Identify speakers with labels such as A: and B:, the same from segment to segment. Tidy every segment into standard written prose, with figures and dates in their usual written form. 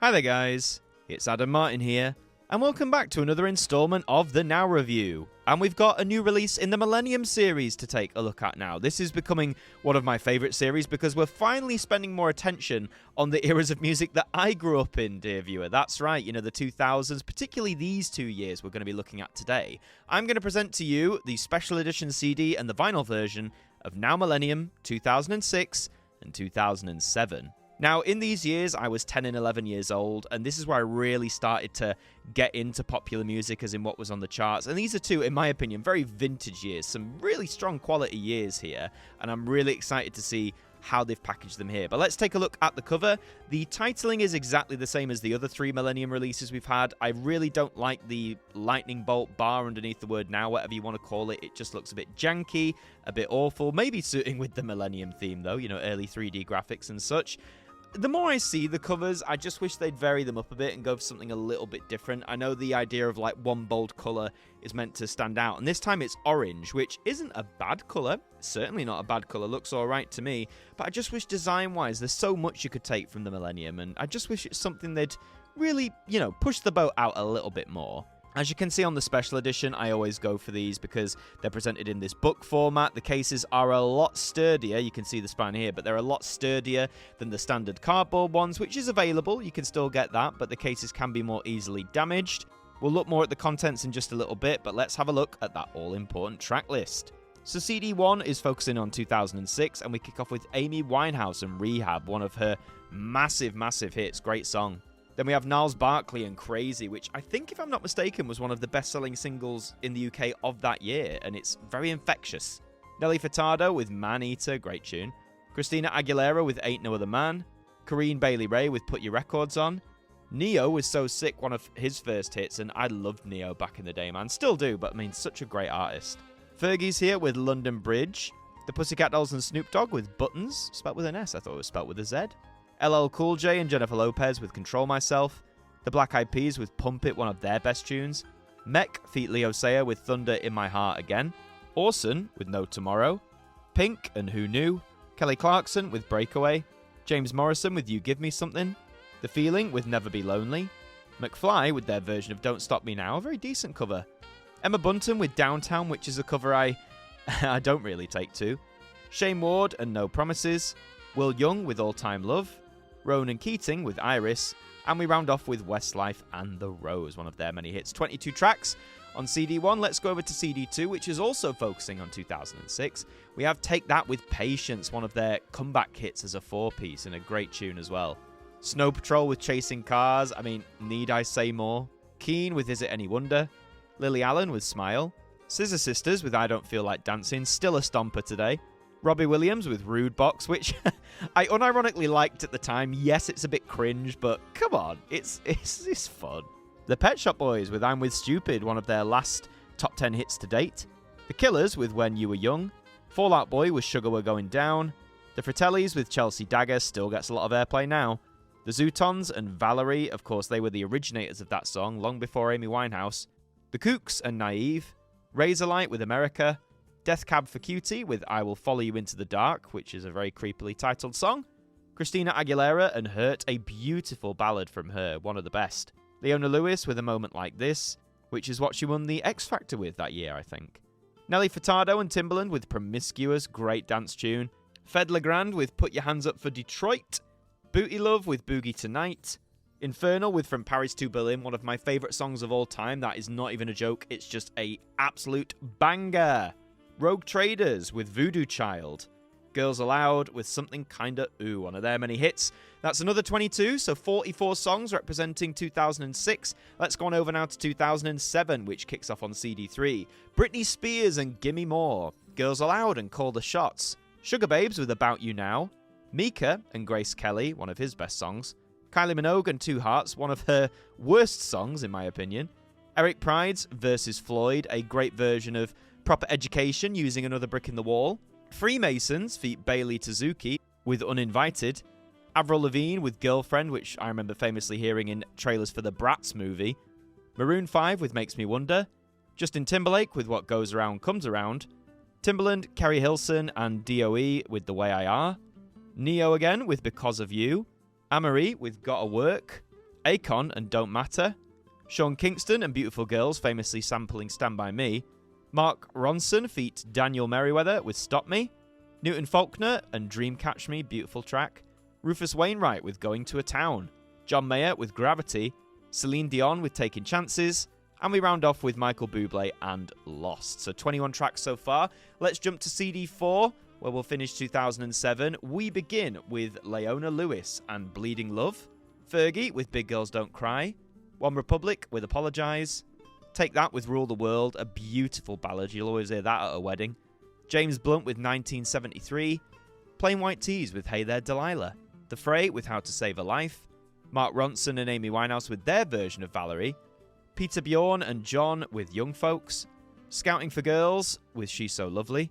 A: Hi there guys, it's Adam Martin here, and welcome back to another installment of the Now Review. And we've got a new release in the Millennium series to take a look at now. This is becoming one of my favourite series because we're finally spending more attention on the eras of music that I grew up in, dear viewer. That's right, you know, the 2000s, particularly these 2 years we're going to be looking at today. I'm going to present to you the special edition CD and the vinyl version of Now Millennium 2006 and 2007. Now, in these years, I was 10 and 11 years old, and this is where I really started to get into popular music, as in what was on the charts. And these are two, in my opinion, very vintage years, some really strong quality years here, and I'm really excited to see how they've packaged them here. But let's take a look at the cover. The titling is exactly the same as the other 3 Millennium releases we've had. I really don't like the lightning bolt bar underneath the word Now, whatever you want to call it. It just looks a bit janky, a bit awful, maybe suiting with the Millennium theme, though, you know, early 3D graphics and such. The more I see the covers, I just wish they'd vary them up a bit and go for something a little bit different. I know the idea of like one bold colour is meant to stand out, and this time it's orange, which isn't a bad colour. Certainly not a bad colour, looks alright to me, but I just wish design-wise there's so much you could take from the Millennium, and I just wish it's something they'd really, you know, push the boat out a little bit more. As you can see on the special edition, I always go for these because they're presented in this book format. The cases are a lot sturdier. You can see the spine here, but they're a lot sturdier than the standard cardboard ones, which is available. You can still get that, but the cases can be more easily damaged. We'll look more at the contents in just a little bit, but let's have a look at that all-important track list. So CD1 is focusing on 2006, and we kick off with Amy Winehouse and Rehab, one of her massive, massive hits. Great song. Then we have Gnarls Barkley and Crazy, which I think, if I'm not mistaken, was one of the best-selling singles in the UK of that year, and it's very infectious. Nelly Furtado with Man Eater, great tune. Christina Aguilera with Ain't No Other Man. Corinne Bailey Rae with Put Your Records On. Neo with So Sick, one of his first hits, and I loved Neo back in the day, man. Still do, but I mean, such a great artist. Fergie's here with London Bridge. The Pussycat Dolls and Snoop Dogg with Buttons, spelt with an S, I thought it was spelt with a Z. LL Cool J and Jennifer Lopez with Control Myself. The Black Eyed Peas with Pump It, one of their best tunes. Mech feat. Leo Sayer with Thunder in My Heart Again. Orson with No Tomorrow. Pink and Who Knew. Kelly Clarkson with Breakaway. James Morrison with You Give Me Something. The Feeling with Never Be Lonely. McFly with their version of Don't Stop Me Now, a very decent cover. Emma Bunton with Downtown, which is a cover I don't really take to. Shane Ward and No Promises. Will Young with All Time Love. Ronan Keating with Iris, and we round off with Westlife and The Rose, one of their many hits. 22 tracks on CD1. Let's go over to CD2, which is also focusing on 2006. We have Take That with Patience, one of their comeback hits as a 4-piece, and a great tune as well. Snow Patrol with Chasing Cars, I mean, need I say more? Keen with Is It Any Wonder? Lily Allen with Smile. Scissor Sisters with I Don't Feel Like Dancing, still a stomper today. Robbie Williams with Rude Box, which I unironically liked at the time. Yes, it's a bit cringe, but come on, it's fun. The Pet Shop Boys with I'm With Stupid, one of their last top 10 hits to date. The Killers with When You Were Young. Fall Out Boy with Sugar We're Going Down. The Fratellis with Chelsea Dagger, still gets a lot of airplay now. The Zootons and Valerie, of course, they were the originators of that song, long before Amy Winehouse. The Kooks and Naive. Razorlight with America. Death Cab for Cutie with I Will Follow You Into the Dark, which is a very creepily titled song. Christina Aguilera and Hurt, a beautiful ballad from her, one of the best. Leona Lewis with A Moment Like This, which is what she won the X Factor with that year, I think. Nelly Furtado and Timbaland with Promiscuous, great dance tune. Fed Legrand with Put Your Hands Up for Detroit. Booty Love with Boogie Tonight. Infernal with From Paris to Berlin, one of my favourite songs of all time. That is not even a joke, it's just a absolute banger. Rogue Traders with Voodoo Child. Girls Aloud with Something Kinda Ooh, one of their many hits. That's another 22, so 44 songs representing 2006. Let's go on over now to 2007, which kicks off on CD3. Britney Spears and Gimme More. Girls Aloud and Call the Shots. Sugar Babes with About You Now. Mika and Grace Kelly, one of his best songs. Kylie Minogue and Two Hearts, one of her worst songs in my opinion. Eric Pride's Versus Floyd, a great version of Proper Education using Another Brick in the Wall. Freemasons feat. Bailey Suzuki with Uninvited. Avril Lavigne with Girlfriend, which I remember famously hearing in trailers for the Bratz movie. Maroon 5 with Makes Me Wonder. Justin Timberlake with What Goes Around Comes Around. Timbaland, Kerry Hilson and DOE with The Way I Are. Neo again with Because of You. Amory with Gotta Work. Akon and Don't Matter, Sean Kingston and Beautiful Girls famously sampling Stand By Me, Mark Ronson feat Daniel Merriweather with Stop Me, Newton Faulkner and Dream Catch Me, beautiful track, Rufus Wainwright with Going to a Town, John Mayer with Gravity, Celine Dion with Taking Chances, and we round off with Michael Bublé and Lost. So 21 tracks so far. Let's jump to CD4, where we'll finish 2007. We begin with Leona Lewis and Bleeding Love, Fergie with Big Girls Don't Cry, One Republic with Apologise, Take That with Rule the World, a beautiful ballad, you'll always hear that at a wedding, James Blunt with 1973, Plain White Tees with Hey There Delilah, The Fray with How to Save a Life, Mark Ronson and Amy Winehouse with their version of Valerie, Peter Bjorn and John with Young Folks, Scouting for Girls with She's So Lovely,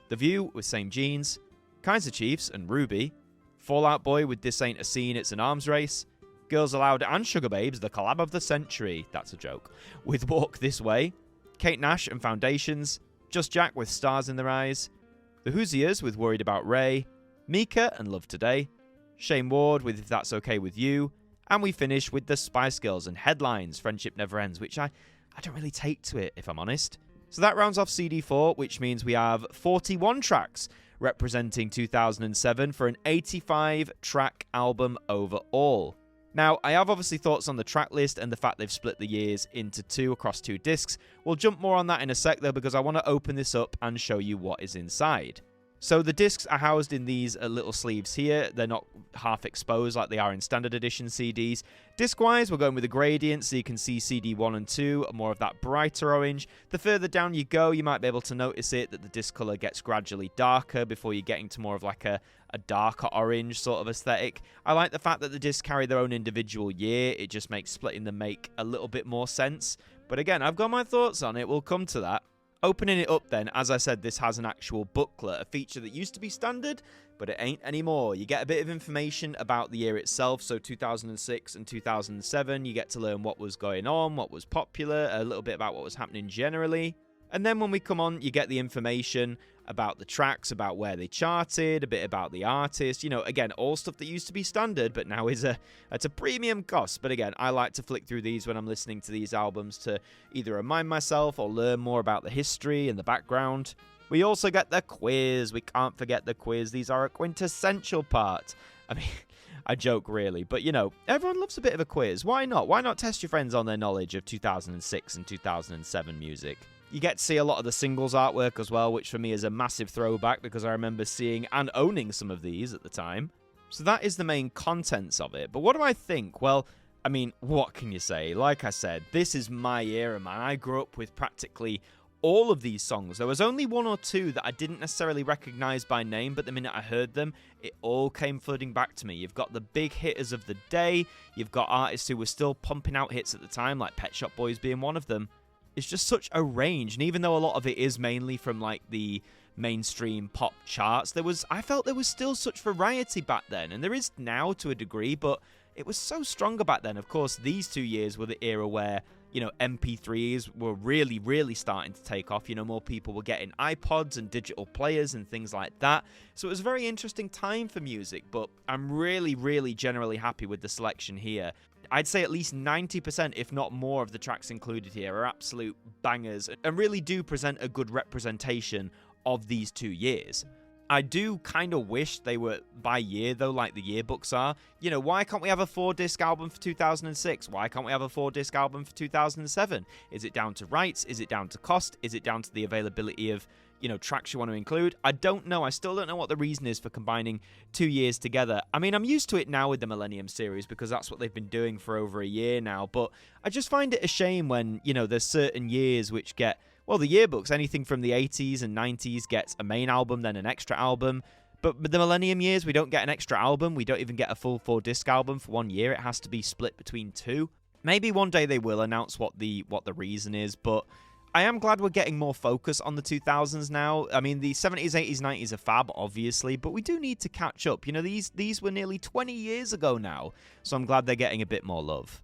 A: The View with Same Jeans, Kaiser Chiefs and Ruby, Fall Out Boy with This Ain't a Scene, It's an Arms Race, Girls Aloud and Sugar Babes, the collab of the century, that's a joke, with Walk This Way, Kate Nash and Foundations, Just Jack with Stars in Their Eyes, The Hoosiers with Worried About Ray, Mika and Love Today, Shane Ward with If That's Okay With You, and we finish with the Spice Girls and Headlines, Friendship Never Ends, which I don't really take to it, if I'm honest. So that rounds off CD4, which means we have 41 tracks representing 2007 for an 85-track album overall. Now, I have obviously thoughts on the track list and the fact they've split the years into two across 2 discs. We'll jump more on that in a sec, though, because I want to open this up and show you what is inside. So the discs are housed in these little sleeves here. They're not half exposed like they are in standard edition CDs. Disc-wise, we're going with a gradient, so you can see CD 1 and 2, more of that brighter orange. The further down you go, you might be able to notice it, that the disc colour gets gradually darker before you're getting to more of like a darker orange sort of aesthetic. I like the fact that the discs carry their own individual year. It just makes splitting them make a little bit more sense. But again, I've got my thoughts on it. We'll come to that. Opening it up then, as I said, this has an actual booklet, a feature that used to be standard, but it ain't anymore. You get a bit of information about the year itself, so 2006 and 2007, you get to learn what was going on, what was popular, a little bit about what was happening generally. And then when we come on, you get the information about the tracks, about where they charted, a bit about the artist, you know, again, all stuff that used to be standard, but now is at a premium cost. But again, I like to flick through these when I'm listening to these albums to either remind myself or learn more about the history and the background. We also get the quiz. We can't forget the quiz. These are a quintessential part. I mean, I joke really, but you know, everyone loves a bit of a quiz. Why not? Why not test your friends on their knowledge of 2006 and 2007 music? You get to see a lot of the singles artwork as well, which for me is a massive throwback because I remember seeing and owning some of these at the time. So that is the main contents of it. But what do I think? Well, I mean, what can you say? Like I said, this is my era, man. I grew up with practically all of these songs. There was only 1 or 2 that I didn't necessarily recognize by name, but the minute I heard them, it all came flooding back to me. You've got the big hitters of the day. You've got artists who were still pumping out hits at the time, like Pet Shop Boys being one of them. It's just such a range, and even though a lot of it is mainly from like the mainstream pop charts, I felt there was still such variety back then, and there is now to a degree, but it was so stronger back then. Of course, these 2 years were the era where, you know, MP3s were really, really starting to take off. You know, more people were getting iPods and digital players and things like that. So it was a very interesting time for music, but I'm really, really generally happy with the selection here. I'd say at least 90%, if not more, of the tracks included here are absolute bangers and really do present a good representation of these 2 years. I do kind of wish they were by year, though, like the yearbooks are. You know, why can't we have a 4-disc album for 2006? Why can't we have a 4-disc album for 2007? Is it down to rights? Is it down to cost? Is it down to the availability of, you know, tracks you want to include? I don't know. I still don't know what the reason is for combining 2 years together. I mean, I'm used to it now with the Millennium series because that's what they've been doing for over a year now. But I just find it a shame when, you know, there's certain years which get... Well, the yearbooks, anything from the 80s and 90s gets a main album, then an extra album. But with the Millennium years, we don't get an extra album. We don't even get a full 4-disc album for 1 year. It has to be split between 2. Maybe one day they will announce what the reason is, but I am glad we're getting more focus on the 2000s now. I mean, the 70s, 80s, 90s are fab, obviously, but we do need to catch up. You know, these were nearly 20 years ago now, so I'm glad they're getting a bit more love.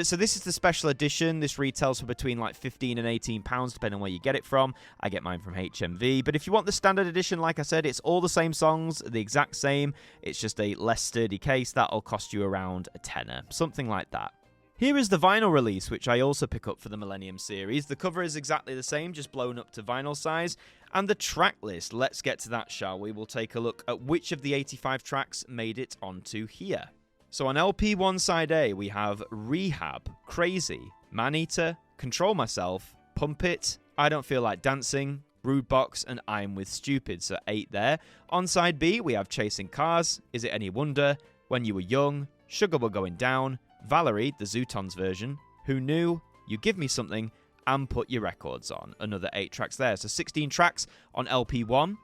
A: So this is the special edition. This retails for between like £15 and £18, depending on where you get it from. I get mine from HMV. But if you want the standard edition, like I said, it's all the same songs, the exact same. It's just a less sturdy case. That'll cost you around a tenner, something like that. Here is the vinyl release, which I also pick up for the Millennium series. The cover is exactly the same, just blown up to vinyl size. And the track list, let's get to that, shall we? We'll take a look at which of the 85 tracks made it onto here. So on LP1 side A, we have Rehab, Crazy, Maneater, Control Myself, Pump It, I Don't Feel Like Dancing, Rude Box, and I'm With Stupid, so 8 there. On side B, we have Chasing Cars, Is It Any Wonder, When You Were Young, Sugar We're Going Down, Valerie, the Zootons version, Who Knew, You Give Me Something, and Put Your Records On. Another 8 tracks there, so 16 tracks on LP1.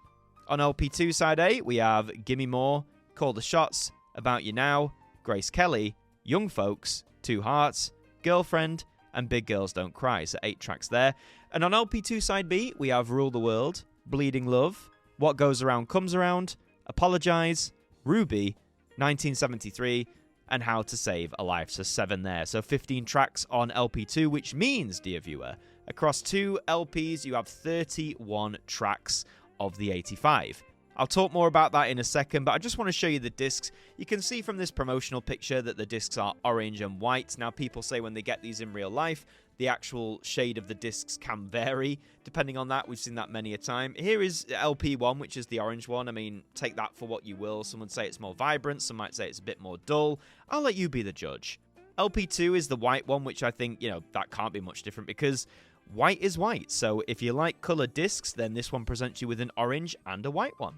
A: On LP2 side A, we have Gimme More, Call the Shots, About You Now, Grace Kelly, Young Folks, Two Hearts, Girlfriend, and Big Girls Don't Cry, so 8 tracks there. And on LP2 side B, we have Rule the World, Bleeding Love, What Goes Around Comes Around, Apologize, Ruby, 1973, and How to Save a Life, so 7 there. So 15 tracks on LP2, which means, dear viewer, across 2 LPs, you have 31 tracks of the 85. I'll talk more about that in a second, but I just want to show you the discs. You can see from this promotional picture that the discs are orange and white. Now, people say when they get these in real life, the actual shade of the discs can vary. Depending on that, we've seen that many a time. Here is LP1, which is the orange one. I mean, take that for what you will. Some would say it's more vibrant. Some might say it's a bit more dull. I'll let you be the judge. LP2 is the white one, which I think, that can't be much different because white is white. So if you like colored discs, then this one presents you with an orange and a white one.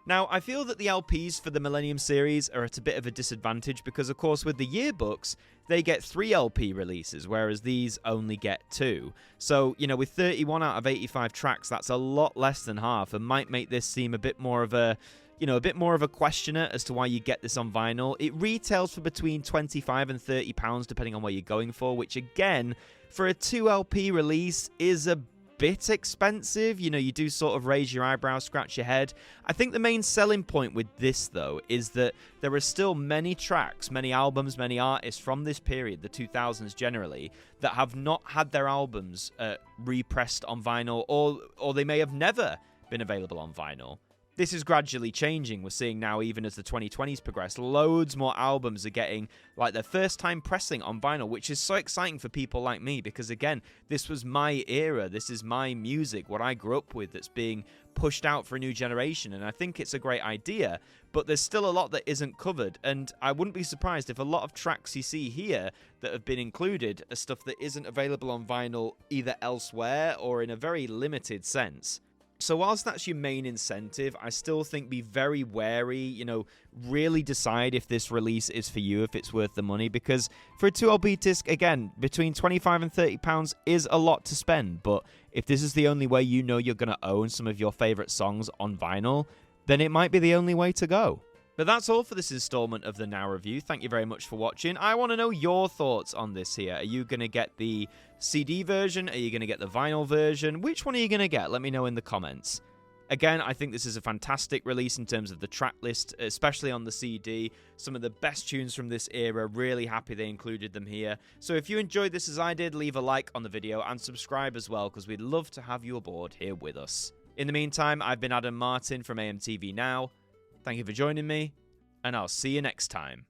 A: Now, I feel that the LPs for the Millennium series are at a bit of a disadvantage because, of course, with the yearbooks, they get 3 LP releases, whereas these only get 2. So, with 31 out of 85 tracks, that's a lot less than half and might make this seem a bit more of a questioner as to why you get this on vinyl. It retails for between £25 and £30, depending on what you're going for, which, again, for a 2 LP release is a bit expensive. You do sort of raise your eyebrows, scratch your head. I think the main selling point with this, though, is that there are still many tracks, many albums, many artists from this period, the 2000s generally, that have not had their albums repressed on vinyl, or they may have never been available on vinyl. This is gradually changing. We're seeing now, even as the 2020s progress, loads more albums are getting like their first time pressing on vinyl, which is so exciting for people like me because, again, this was my era. This is my music, what I grew up with, that's being pushed out for a new generation. And I think it's a great idea, but there's still a lot that isn't covered. And I wouldn't be surprised if a lot of tracks you see here that have been included are stuff that isn't available on vinyl either elsewhere or in a very limited sense. So whilst that's your main incentive, I still think be very wary, really decide if this release is for you, if it's worth the money, because for a 2 LP disc, again, between £25 and £30 is a lot to spend, but if this is the only way you're going to own some of your favourite songs on vinyl, then it might be the only way to go. But that's all for this installment of the Now Review. Thank you very much for watching. I want to know your thoughts on this here. Are you going to get the CD version? Are you going to get the vinyl version? Which one are you going to get? Let me know in the comments. Again, I think this is a fantastic release in terms of the track list, especially on the CD. Some of the best tunes from this era. Really happy they included them here. So if you enjoyed this as I did, leave a like on the video and subscribe as well, because we'd love to have you aboard here with us. In the meantime, I've been Adam Martin from AMTV Now. Thank you for joining me, and I'll see you next time.